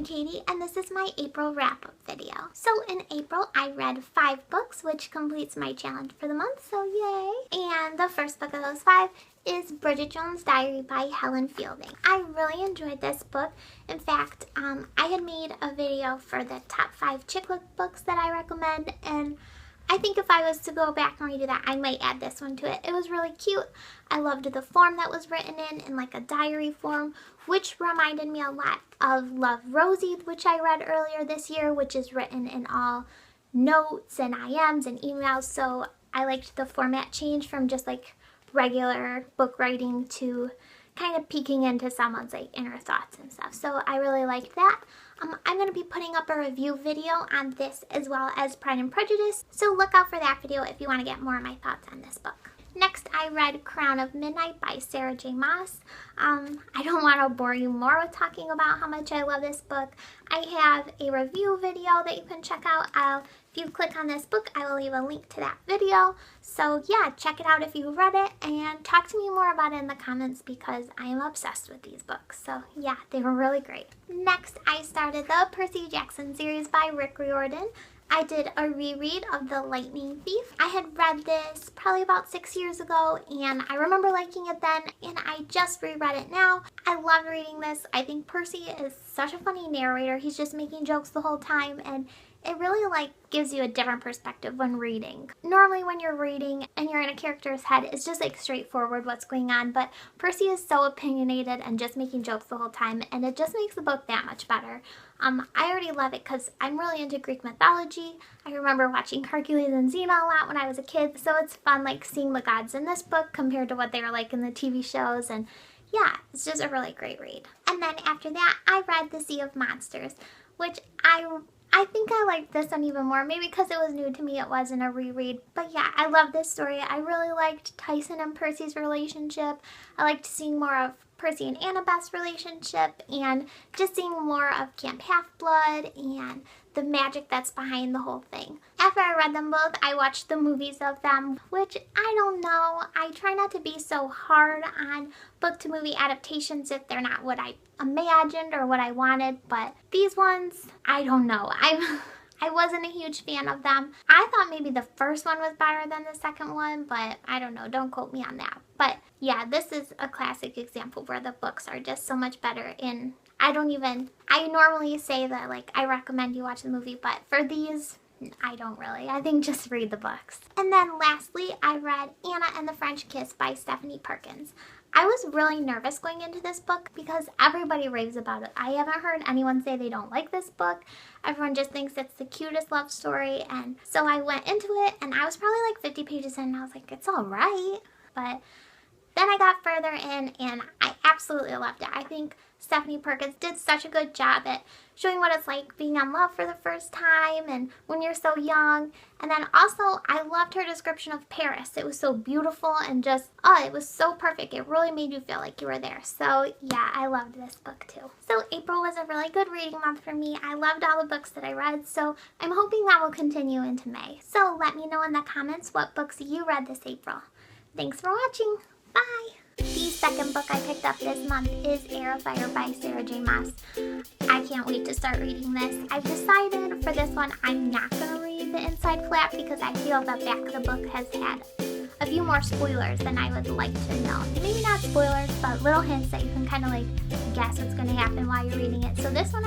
I'm Katie, and this is my April wrap-up video. So in April, I read 5 books, which completes my challenge for the month, so yay! And the first book of those 5 is Bridget Jones' Diary by Helen Fielding. I really enjoyed this book. In fact, I had made a video for the top 5 chick lit books that I recommend, and I think if I was to go back and redo that, I might add this one to it. It was really cute. I loved the form that was written in like a diary form, which reminded me a lot of Love, Rosie, which I read earlier this year, which is written in all notes and IMs and emails. So I liked the format change from just like regular book writing to kind of peeking into someone's like inner thoughts and stuff. So I really liked that. I'm going to be putting up a review video on this as well as Pride and Prejudice, so look out for that video if you want to get more of my thoughts on this book. Next, I read Crown of Midnight by J Maas. I don't want to bore you more with talking about how much I love this book. I have a review video that you can check out. If you click on this book, I will leave a link to that video. So yeah, check it out if you read it, and talk to me more about it in the comments because I am obsessed with these books. So yeah, they were really great. Next, I started the Percy Jackson series by Riordan. I did a reread of The Lightning Thief. I had read this probably about 6 years ago, and I remember liking it then, and I just reread it now. I loved reading this. I think Percy is such a funny narrator. He's just making jokes the whole time, and it really like gives you a different perspective when reading. Normally when you're reading and you're in a character's head, it's just like straightforward what's going on, but Percy is so opinionated and just making jokes the whole time, and it just makes the book that much better. I already love it because I'm really into Greek mythology. I remember watching Hercules and Xena a lot when I was a kid, so it's fun like seeing the gods in this book compared to what they were like in the TV shows, and yeah, it's just a really great read. And then after that, I read The Sea of Monsters, which I think I liked this one even more, maybe because it was new to me, it wasn't a reread. But yeah, I love this story. I really liked Tyson and Percy's relationship. I liked seeing more of Percy and Annabeth's relationship, and just seeing more of Camp Half-Blood and the magic that's behind the whole thing. After I read them both, I watched the movies of them, which I don't know. I try not to be so hard on book-to-movie adaptations if they're not what I imagined or what I wanted, but these ones, I don't know. I wasn't a huge fan of them. I thought maybe the first one was better than the second one, but I don't know. Don't quote me on that. But yeah, this is a classic example where the books are just so much better in... I normally say that like I recommend you watch the movie, but for these, I don't really. I think just read the books. And then lastly, I read Anna and the French Kiss by Stephanie Perkins. I was really nervous going into this book because everybody raves about it. I haven't heard anyone say they don't like this book. Everyone just thinks it's the cutest love story, and so I went into it and I was probably like 50 pages in and I was like, it's all right. But then I got further in and I absolutely loved it. I think Stephanie Perkins did such a good job at showing what it's like being in love for the first time and when you're so young. And then also, I loved her description of Paris. It was so beautiful and just, oh, it was so perfect. It really made you feel like you were there. So yeah, I loved this book too. So April was a really good reading month for me. I loved all the books that I read, so I'm hoping that will continue into May. So let me know in the comments what books you read this April. Thanks for watching. Bye! The second book I picked up this month is Heir of Fire by J Maas. I can't wait to start reading this. I've decided for this one I'm not going to read the inside flap because I feel the back of the book has had a few more spoilers than I would like to know. Maybe not spoilers, but little hints that you can kind of like guess what's going to happen while you're reading it. So this one